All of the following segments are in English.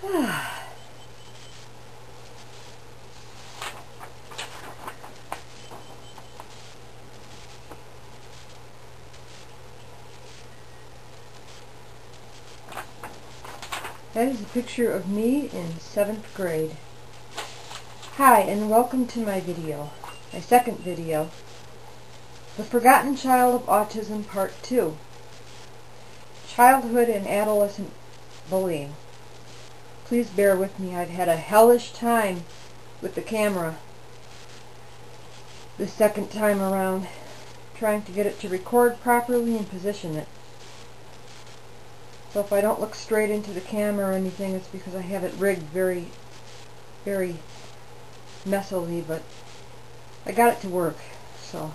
That is a picture of me in 7th grade. Hi, and welcome to my video, my second video, The Forgotten Child of Autism Part 2, Childhood and Adolescent Bullying. Please bear with me, I've had a hellish time with the camera the second time around, trying to get it to record properly and position it. So if I don't look straight into the camera or anything, it's because I have it rigged very, very messily, but I got it to work. So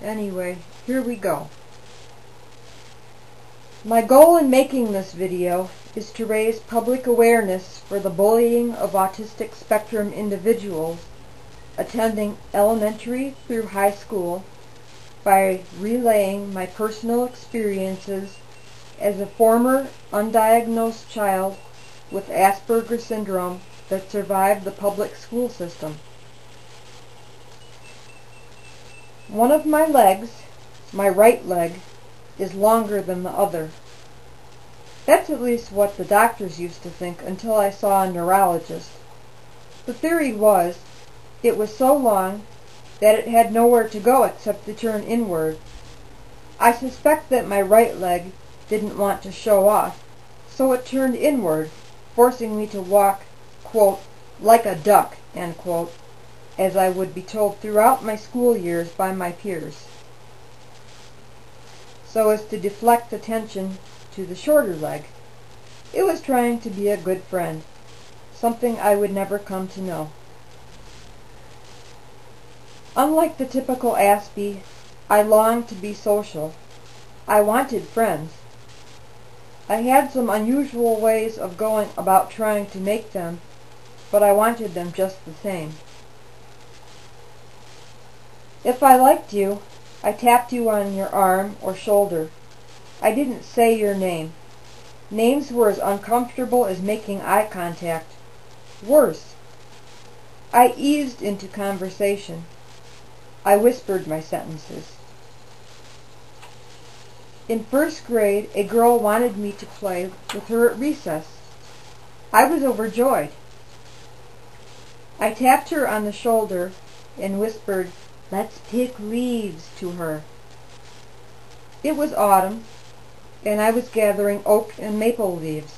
anyway, here we go. My goal in making this video is to raise public awareness for the bullying of autistic spectrum individuals attending elementary through high school by relaying my personal experiences as a former undiagnosed child with Asperger Syndrome that survived the public school system. One of my legs, my right leg, is longer than the other. That's at least what the doctors used to think until I saw a neurologist. The theory was it was so long that it had nowhere to go except to turn inward. I suspect that my right leg didn't want to show off, so it turned inward, forcing me to walk, quote, like a duck, end quote, as I would be told throughout my school years by my peers, so as to deflect attention to the shorter leg. It was trying to be a good friend, something I would never come to know. Unlike the typical Aspie, I longed to be social. I wanted friends. I had some unusual ways of going about trying to make them, but I wanted them just the same. If I liked you, I tapped you on your arm or shoulder. I didn't say your name. Names were as uncomfortable as making eye contact. Worse, I eased into conversation. I whispered my sentences. In 1st grade, a girl wanted me to play with her at recess. I was overjoyed. I tapped her on the shoulder and whispered, "Let's pick leaves," to her. It was autumn, and I was gathering oak and maple leaves.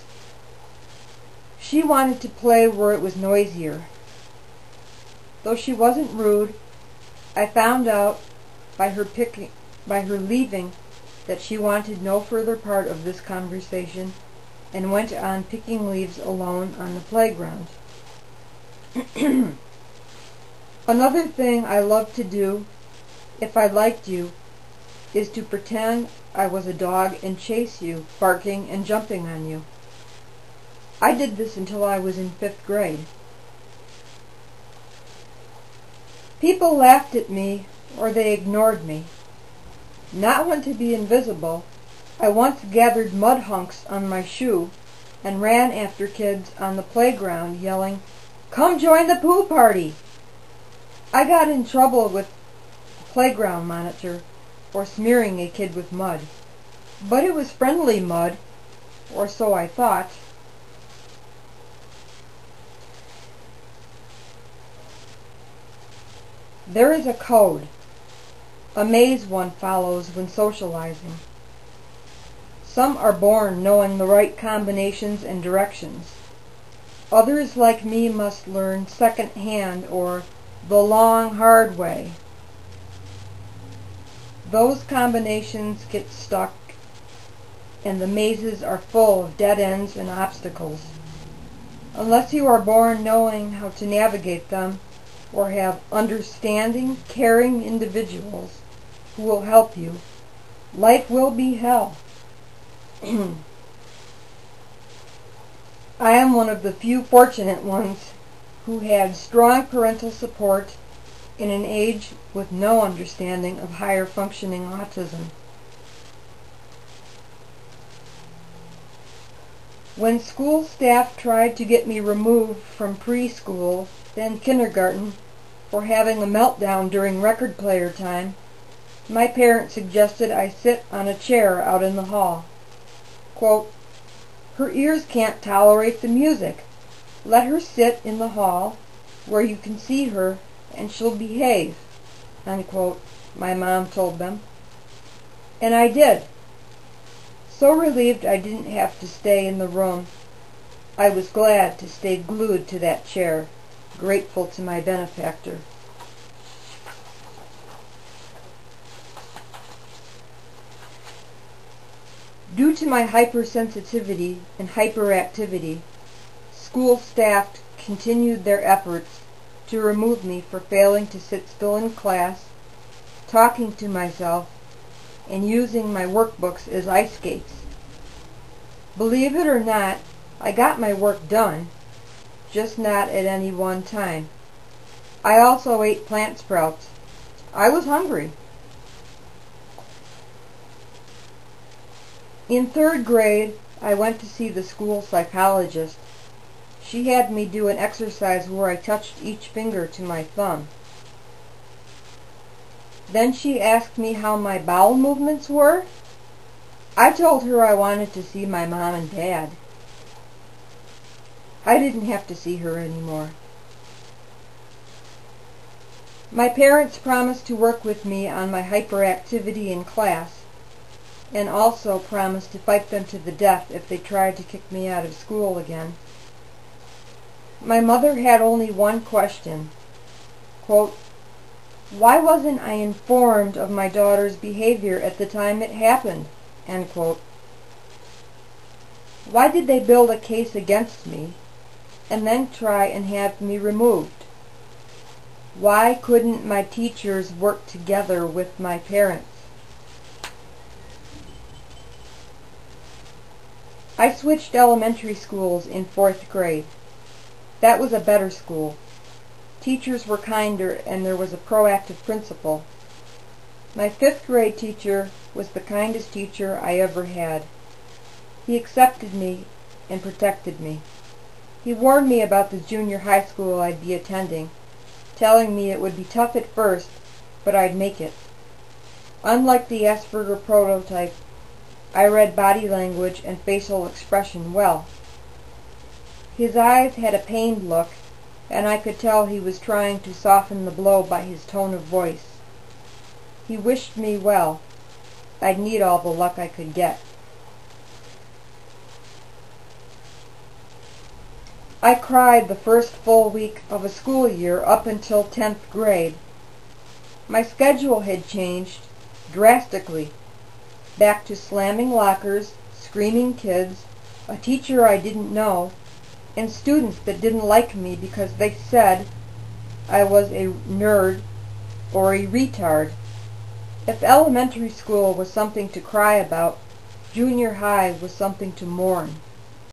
She wanted to play where it was noisier. Though she wasn't rude, I found out by her leaving that she wanted no further part of this conversation and went on picking leaves alone on the playground. Another thing I loved to do, if I liked you, is to pretend I was a dog and chase you, barking and jumping on you. I did this until I was in 5th grade. People laughed at me or they ignored me. Not one to be invisible, I once gathered mud hunks on my shoe and ran after kids on the playground yelling, "Come join the poo party!" I got in trouble with the playground monitor for smearing a kid with mud, but it was friendly mud, or so I thought. There is a code, a maze one follows when socializing. Some are born knowing the right combinations and directions. Others, like me, must learn second-hand or the long, hard way. Those combinations get stuck, and the mazes are full of dead ends and obstacles. Unless you are born knowing how to navigate them, or have understanding, caring individuals who will help you, life will be hell. I am one of the few fortunate ones who had strong parental support in an age with no understanding of higher functioning autism. When school staff tried to get me removed from preschool, then kindergarten, for having a meltdown during record player time, my parents suggested I sit on a chair out in the hall. Quote, "Her ears can't tolerate the music. Let her sit in the hall where you can see her and she'll behave," unquote, my mom told them. And I did. So relieved I didn't have to stay in the room. I was glad to stay glued to that chair, grateful to my benefactor. Due to my hypersensitivity and hyperactivity, school staff continued their efforts to remove me for failing to sit still in class, talking to myself, and using my workbooks as ice skates. Believe it or not, I got my work done, just not at any one time. I also ate plant sprouts. I was hungry. In 3rd grade, I went to see the school psychologist. She had me do an exercise where I touched each finger to my thumb. Then she asked me how my bowel movements were. I told her I wanted to see my mom and dad. I didn't have to see her anymore. My parents promised to work with me on my hyperactivity in class, and also promised to fight them to the death if they tried to kick me out of school again. My mother had only one question. Quote, "Why wasn't I informed of my daughter's behavior at the time it happened?" End quote. Why did they build a case against me and then try and have me removed? Why couldn't my teachers work together with my parents? I switched elementary schools in 4th grade. That was a better school. Teachers were kinder and there was a proactive principal. My 5th grade teacher was the kindest teacher I ever had. He accepted me and protected me. He warned me about the junior high school I'd be attending, telling me it would be tough at first, but I'd make it. Unlike the Asperger prototype, I read body language and facial expression well. His eyes had a pained look, and I could tell he was trying to soften the blow by his tone of voice. He wished me well. I'd need all the luck I could get. I cried the first full week of a school year up until 10th grade. My schedule had changed drastically. Back to slamming lockers, screaming kids, a teacher I didn't know, and students that didn't like me because they said I was a nerd or a retard. If elementary school was something to cry about, junior high was something to mourn.